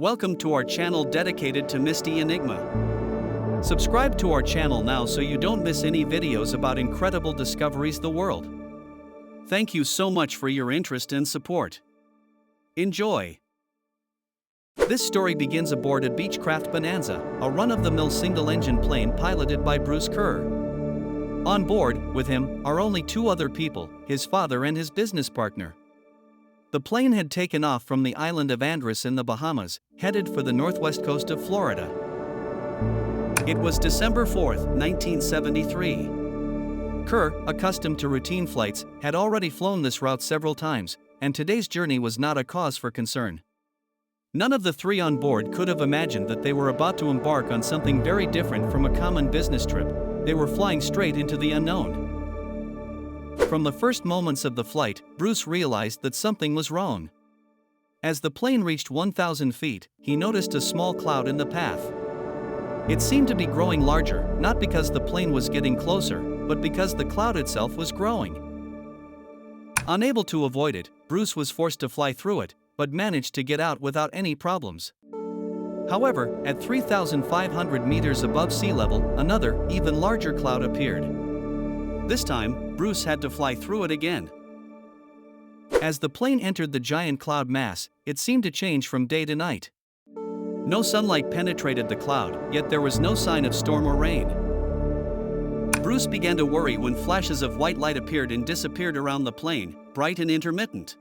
Welcome to our channel dedicated to Misty Enigma. Subscribe to our channel now so you don't miss any videos about incredible discoveries the world. Thank you so much for your interest and support. Enjoy! This story begins aboard a Beechcraft Bonanza, a run-of-the-mill single-engine plane piloted by Bruce Kerr. On board, with him, are only two other people, his father and his business partner. The plane had taken off from the island of Andros in the Bahamas, headed for the northwest coast of Florida. It was December 4, 1973. Kerr, accustomed to routine flights, had already flown this route several times, and today's journey was not a cause for concern. None of the three on board could have imagined that they were about to embark on something very different from a common business trip. They were flying straight into the unknown. From the first moments of the flight, Bruce realized that something was wrong. As the plane reached 1,000 feet, he noticed a small cloud in the path. It seemed to be growing larger, not because the plane was getting closer, but because the cloud itself was growing. Unable to avoid it, Bruce was forced to fly through it, but managed to get out without any problems. However, at 3,500 meters above sea level, another, even larger cloud appeared. This time, Bruce had to fly through it again. As the plane entered the giant cloud mass, it seemed to change from day to night. No sunlight penetrated the cloud, yet there was no sign of storm or rain. Bruce began to worry when flashes of white light appeared and disappeared around the plane, bright and intermittent.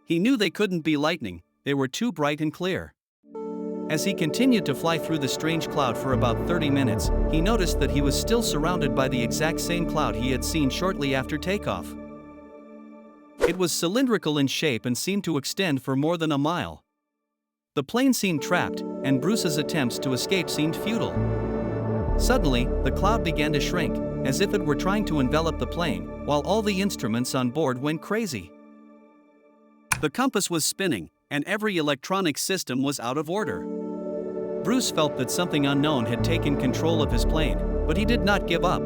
He knew they couldn't be lightning, they were too bright and clear. As he continued to fly through the strange cloud for about 30 minutes, he noticed that he was still surrounded by the exact same cloud he had seen shortly after takeoff. It was cylindrical in shape and seemed to extend for more than a mile. The plane seemed trapped, and Bruce's attempts to escape seemed futile. Suddenly, the cloud began to shrink, as if it were trying to envelop the plane, while all the instruments on board went crazy. The compass was spinning, and every electronic system was out of order. Bruce felt that something unknown had taken control of his plane, but he did not give up.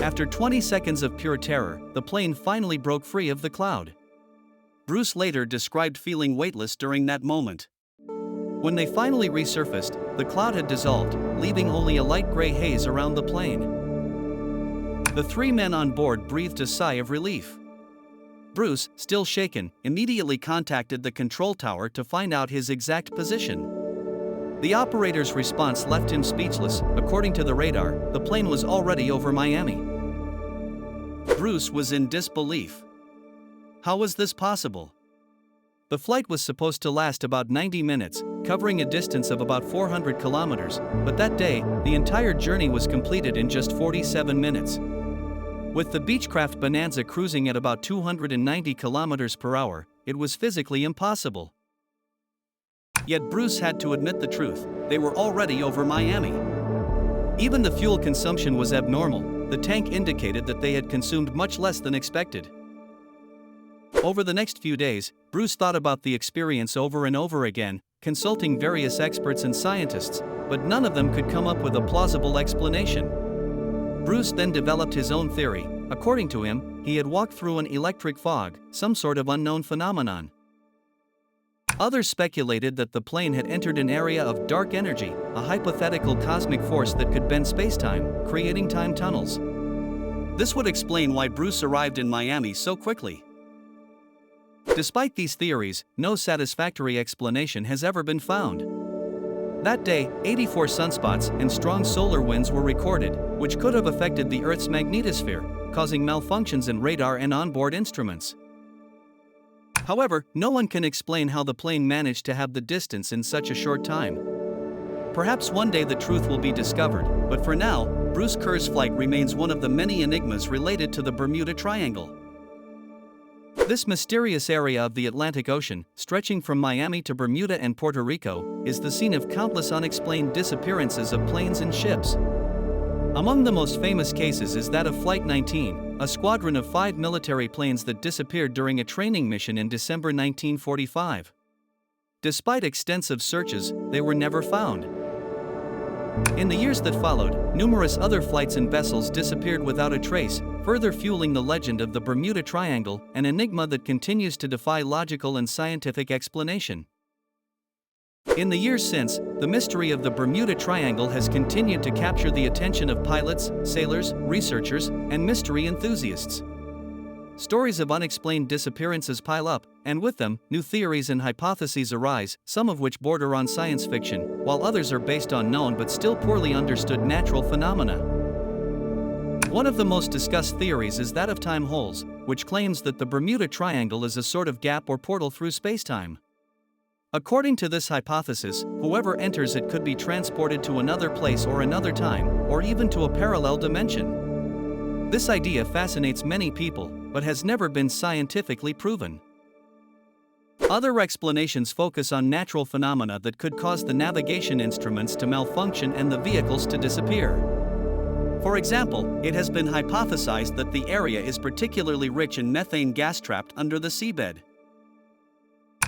After 20 seconds of pure terror, the plane finally broke free of the cloud. Bruce later described feeling weightless during that moment. When they finally resurfaced, the cloud had dissolved, leaving only a light gray haze around the plane. The three men on board breathed a sigh of relief. Bruce, still shaken, immediately contacted the control tower to find out his exact position. The operator's response left him speechless. According to the radar, the plane was already over Miami. Bruce was in disbelief. How was this possible? The flight was supposed to last about 90 minutes, covering a distance of about 400 kilometers, but that day, the entire journey was completed in just 47 minutes. With the Beechcraft Bonanza cruising at about 290 kilometers per hour, it was physically impossible. Yet Bruce had to admit the truth, they were already over Miami. Even the fuel consumption was abnormal, the tank indicated that they had consumed much less than expected. Over the next few days, Bruce thought about the experience over and over again, consulting various experts and scientists, but none of them could come up with a plausible explanation. Bruce then developed his own theory. According to him, he had walked through an electric fog, some sort of unknown phenomenon. Others speculated that the plane had entered an area of dark energy, a hypothetical cosmic force that could bend space-time, creating time tunnels. This would explain why Bruce arrived in Miami so quickly. Despite these theories, no satisfactory explanation has ever been found. That day, 84 sunspots and strong solar winds were recorded, which could have affected the Earth's magnetosphere, causing malfunctions in radar and onboard instruments. However, no one can explain how the plane managed to have the distance in such a short time. Perhaps one day the truth will be discovered, but for now, Bruce Kerr's flight remains one of the many enigmas related to the Bermuda Triangle. This mysterious area of the Atlantic Ocean, stretching from Miami to Bermuda and Puerto Rico, is the scene of countless unexplained disappearances of planes and ships. Among the most famous cases is that of Flight 19, a squadron of 5 military planes that disappeared during a training mission in December 1945. Despite extensive searches, they were never found. In the years that followed, numerous other flights and vessels disappeared without a trace, further fueling the legend of the Bermuda Triangle, an enigma that continues to defy logical and scientific explanation. In the years since, the mystery of the Bermuda Triangle has continued to capture the attention of pilots, sailors, researchers, and mystery enthusiasts. Stories of unexplained disappearances pile up, and with them, new theories and hypotheses arise, some of which border on science fiction, while others are based on known but still poorly understood natural phenomena. One of the most discussed theories is that of time holes, which claims that the Bermuda Triangle is a sort of gap or portal through spacetime. According to this hypothesis, whoever enters it could be transported to another place or another time, or even to a parallel dimension. This idea fascinates many people, but has never been scientifically proven. Other explanations focus on natural phenomena that could cause the navigation instruments to malfunction and the vehicles to disappear. For example, it has been hypothesized that the area is particularly rich in methane gas trapped under the seabed.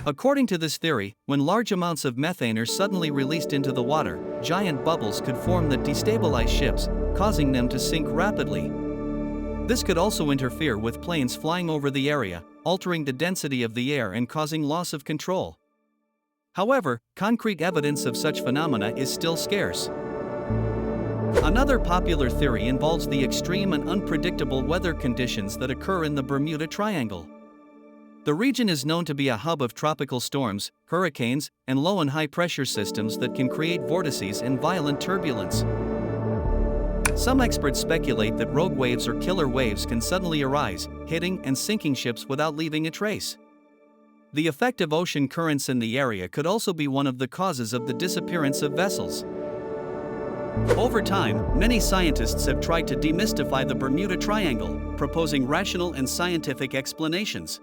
According to this theory, when large amounts of methane are suddenly released into the water, giant bubbles could form that destabilize ships, causing them to sink rapidly. This could also interfere with planes flying over the area, altering the density of the air and causing loss of control. However, concrete evidence of such phenomena is still scarce. Another popular theory involves the extreme and unpredictable weather conditions that occur in the Bermuda Triangle. The region is known to be a hub of tropical storms, hurricanes, and low and high pressure systems that can create vortices and violent turbulence. Some experts speculate that rogue waves or killer waves can suddenly arise, hitting and sinking ships without leaving a trace. The effect of ocean currents in the area could also be one of the causes of the disappearance of vessels. Over time, many scientists have tried to demystify the Bermuda Triangle, proposing rational and scientific explanations.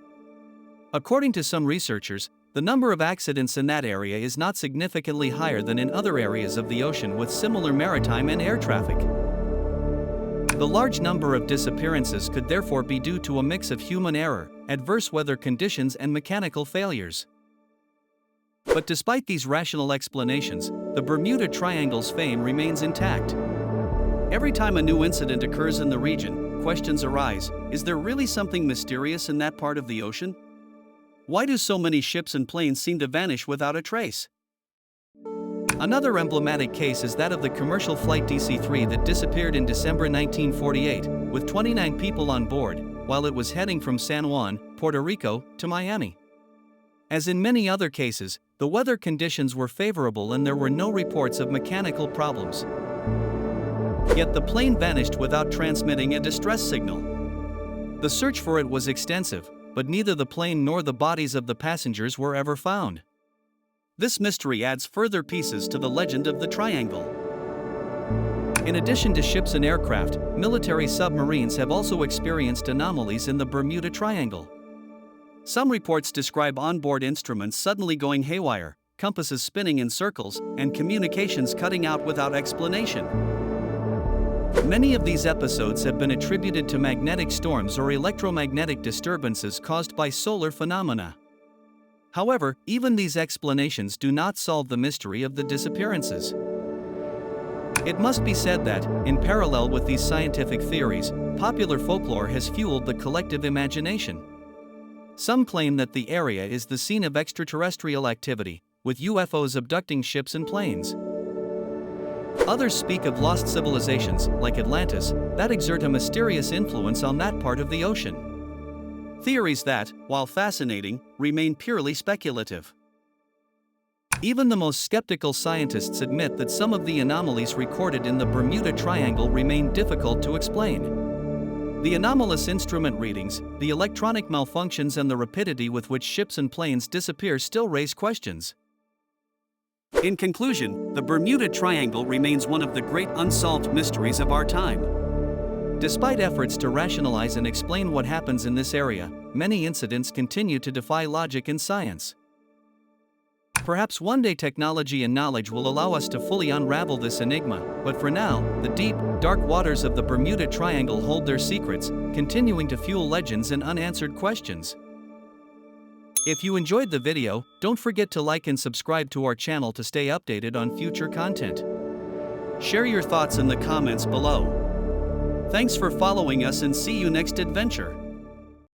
According to some researchers, the number of accidents in that area is not significantly higher than in other areas of the ocean with similar maritime and air traffic. The large number of disappearances could therefore be due to a mix of human error, adverse weather conditions, and mechanical failures. But despite these rational explanations, the Bermuda Triangle's fame remains intact. Every time a new incident occurs in the region, questions arise: is there really something mysterious in that part of the ocean? Why do so many ships and planes seem to vanish without a trace? Another emblematic case is that of the commercial flight DC-3 that disappeared in December 1948, with 29 people on board, while it was heading from San Juan, Puerto Rico, to Miami. As in many other cases, the weather conditions were favorable and there were no reports of mechanical problems. Yet the plane vanished without transmitting a distress signal. The search for it was extensive, but neither the plane nor the bodies of the passengers were ever found. This mystery adds further pieces to the legend of the Triangle. In addition to ships and aircraft, military submarines have also experienced anomalies in the Bermuda Triangle. Some reports describe onboard instruments suddenly going haywire, compasses spinning in circles, and communications cutting out without explanation. Many of these episodes have been attributed to magnetic storms or electromagnetic disturbances caused by solar phenomena. However, even these explanations do not solve the mystery of the disappearances. It must be said that, in parallel with these scientific theories, popular folklore has fueled the collective imagination. Some claim that the area is the scene of extraterrestrial activity, with UFOs abducting ships and planes. Others speak of lost civilizations, like Atlantis, that exert a mysterious influence on that part of the ocean. Theories that, while fascinating, remain purely speculative. Even the most skeptical scientists admit that some of the anomalies recorded in the Bermuda Triangle remain difficult to explain. The anomalous instrument readings, the electronic malfunctions, and the rapidity with which ships and planes disappear still raise questions. In conclusion, the Bermuda Triangle remains one of the great unsolved mysteries of our time. Despite efforts to rationalize and explain what happens in this area, many incidents continue to defy logic and science. Perhaps one day technology and knowledge will allow us to fully unravel this enigma, but for now, the deep, dark waters of the Bermuda Triangle hold their secrets, continuing to fuel legends and unanswered questions. If you enjoyed the video, don't forget to like and subscribe to our channel to stay updated on future content. Share your thoughts in the comments below. Thanks for following us and see you next adventure.